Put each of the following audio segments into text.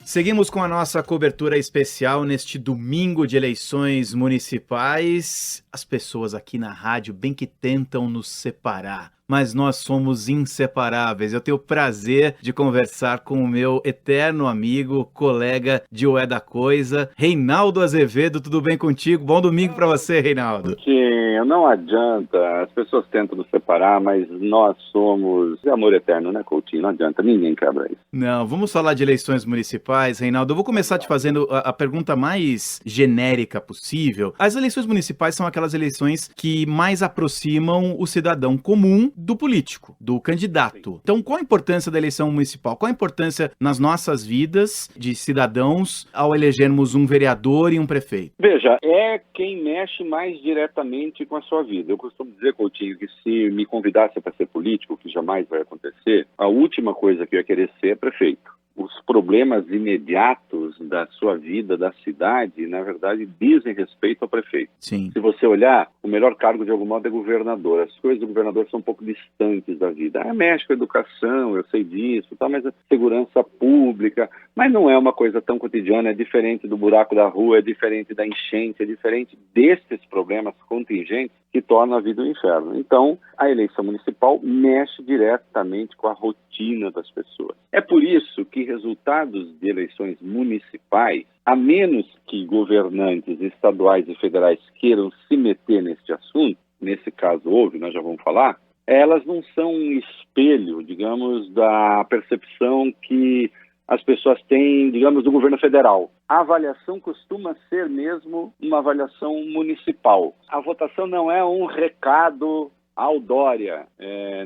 Seguimos com a nossa cobertura especial neste domingo de eleições municipais. As pessoas aqui na rádio bem que tentam nos separar, mas nós somos inseparáveis. Eu tenho o prazer de conversar com o meu eterno amigo, colega de Ué da Coisa, Reinaldo Azevedo. Tudo bem contigo? Bom domingo para você, Reinaldo. Sim, não adianta. As pessoas tentam nos separar, mas nós somos amor eterno, né, Coutinho? Não adianta, ninguém quebra isso. Não, vamos falar de eleições municipais, Reinaldo. Eu vou começar te fazendo a pergunta mais genérica possível. As eleições municipais são aquelas eleições que mais aproximam o cidadão comum do político, do candidato. Então, qual a importância da eleição municipal? Qual a importância nas nossas vidas de cidadãos ao elegermos um vereador e um prefeito? Veja, é quem mexe mais diretamente com a sua vida. Eu costumo dizer, Coutinho, que se me convidasse para ser político, que jamais vai acontecer, a última coisa que eu ia querer ser é prefeito. Os problemas imediatos da sua vida, da cidade, na verdade, dizem respeito ao prefeito. Sim. Se você olhar, o melhor cargo, de algum modo, é governador. As coisas do governador são um pouco distantes da vida. Mexe com a educação, eu sei disso, tá, mas a segurança pública, mas não é uma coisa tão cotidiana, é diferente do buraco da rua, é diferente da enchente, é diferente desses problemas contingentes que tornam a vida um inferno. Então, a eleição municipal mexe diretamente com a rotina das pessoas. É por isso que resultados de eleições municipais, a menos que governantes estaduais e federais queiram se meter neste assunto, nesse caso houve, nós já vamos falar, elas não são um espelho, digamos, da percepção que as pessoas têm, digamos, do governo federal. A avaliação costuma ser mesmo uma avaliação municipal. A votação não é um recado ao Dória,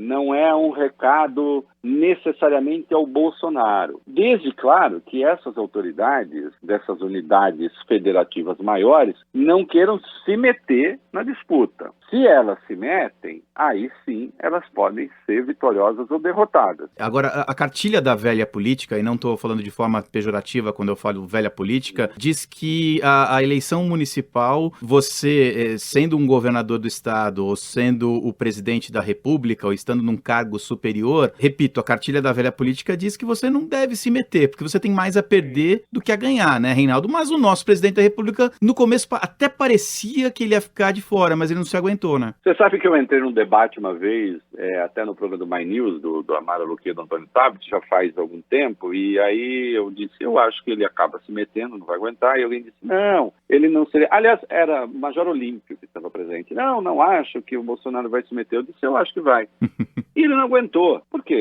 não é um recado necessariamente ao Bolsonaro. Desde, claro, que essas autoridades, dessas unidades federativas maiores, não queiram se meter na disputa. Se elas se metem, aí sim elas podem ser vitoriosas ou derrotadas. Agora, a cartilha da velha política, e não estou falando de forma pejorativa quando eu falo velha política, diz que a eleição municipal, você, sendo um governador do estado ou sendo o presidente da república ou estando num cargo superior, repito, a cartilha da velha política diz que você não deve se meter, porque você tem mais a perder do que a ganhar, né, Reinaldo? Mas o nosso presidente da república, no começo, até parecia que ele ia ficar de fora, mas ele não se aguentou, né? Você sabe que eu entrei num debate uma vez, até no programa do My News, do Amaro Luque e do Antônio Tabet, já faz algum tempo, e aí eu disse, eu acho que ele acaba se metendo, não vai aguentar, e alguém disse, não, ele não seria... Aliás, era Major Olímpio que estava presente. Não acho que o Bolsonaro vai se meter. Eu disse, eu acho que vai. E ele não aguentou, porque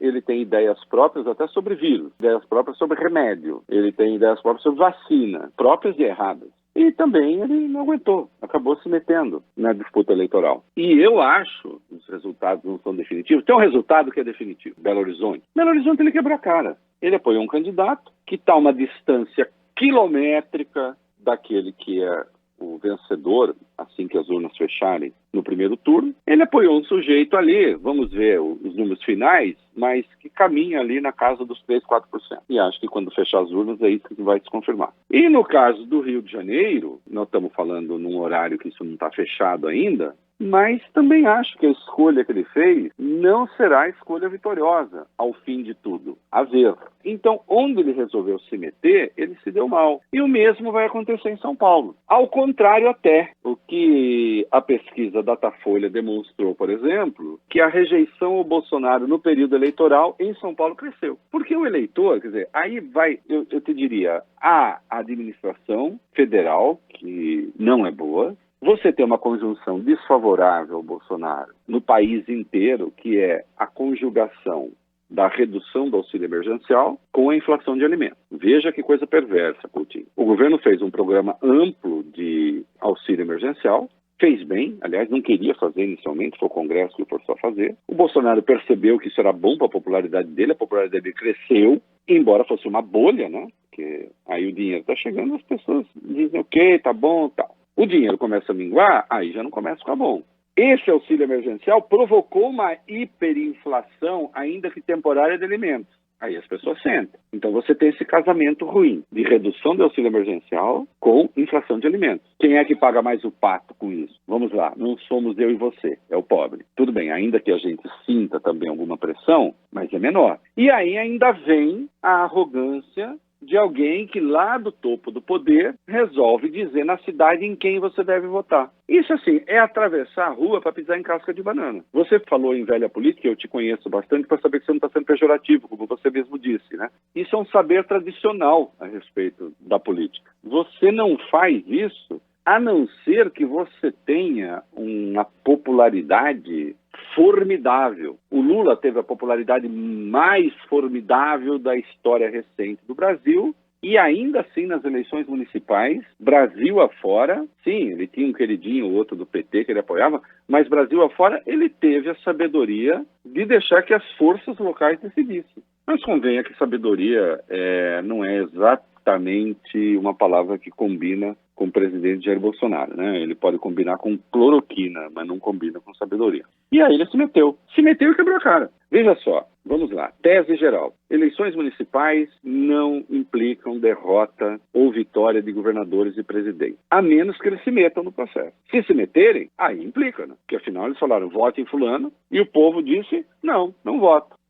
ele tem ideias próprias até sobre vírus, ideias próprias sobre remédio, ele tem ideias próprias sobre vacina, próprias e erradas. E também ele não aguentou, acabou se metendo na disputa eleitoral. E eu acho que os resultados não são definitivos. Tem um resultado que é definitivo, Belo Horizonte. Belo Horizonte ele quebrou a cara. Ele apoiou um candidato que está a uma distância quilométrica daquele que é o vencedor, assim que as urnas fecharem no primeiro turno. Ele apoiou um sujeito ali, vamos ver os números finais, mas que caminha ali na casa dos 3%, 4%. E acho que quando fechar as urnas é isso que vai se confirmar. E no caso do Rio de Janeiro, nós estamos falando num horário que isso não está fechado ainda, mas também acho que a escolha que ele fez não será a escolha vitoriosa, ao fim de tudo, a ver. Então, onde ele resolveu se meter, ele se deu mal. E o mesmo vai acontecer em São Paulo. Ao contrário até, o que a pesquisa Datafolha demonstrou, por exemplo, que a rejeição ao Bolsonaro no período eleitoral em São Paulo cresceu. Porque o eleitor, quer dizer, aí vai, eu te diria, a administração federal, que não é boa. Você tem uma conjunção desfavorável ao Bolsonaro no país inteiro, que é a conjugação da redução do auxílio emergencial com a inflação de alimentos. Veja que coisa perversa, Coutinho. O governo fez um programa amplo de auxílio emergencial, fez bem, aliás, não queria fazer inicialmente, foi o Congresso que o forçou a fazer. O Bolsonaro percebeu que isso era bom para a popularidade dele cresceu, embora fosse uma bolha, né? Porque aí o dinheiro está chegando, as pessoas dizem, ok, tá bom, tal. O dinheiro começa a minguar, aí já não começa a ficar bom. Esse auxílio emergencial provocou uma hiperinflação, ainda que temporária, de alimentos. Aí as pessoas sentem. Então você tem esse casamento ruim de redução do auxílio emergencial com inflação de alimentos. Quem é que paga mais o pato com isso? Vamos lá, não somos eu e você, é o pobre. Tudo bem, ainda que a gente sinta também alguma pressão, mas é menor. E aí ainda vem a arrogância de alguém que lá do topo do poder resolve dizer na cidade em quem você deve votar. Isso, assim, é atravessar a rua para pisar em casca de banana. Você falou em velha política, eu te conheço bastante para saber que você não está sendo pejorativo, como você mesmo disse, né? Isso é um saber tradicional a respeito da política. Você não faz isso a não ser que você tenha uma popularidade formidável. O Lula teve a popularidade mais formidável da história recente do Brasil e ainda assim nas eleições municipais, Brasil afora, sim, ele tinha um queridinho ou outro do PT que ele apoiava, mas Brasil afora ele teve a sabedoria de deixar que as forças locais decidissem. Mas convenha que sabedoria não é exatamente uma palavra que combina com o presidente Jair Bolsonaro, né? Ele pode combinar com cloroquina, mas não combina com sabedoria. E aí ele se meteu e quebrou a cara. Veja só, vamos lá, tese geral. Eleições municipais não implicam derrota ou vitória de governadores e presidentes, a menos que eles se metam no processo. Se se meterem, aí implica, né? Porque afinal eles falaram, vote em fulano, e o povo disse, não voto.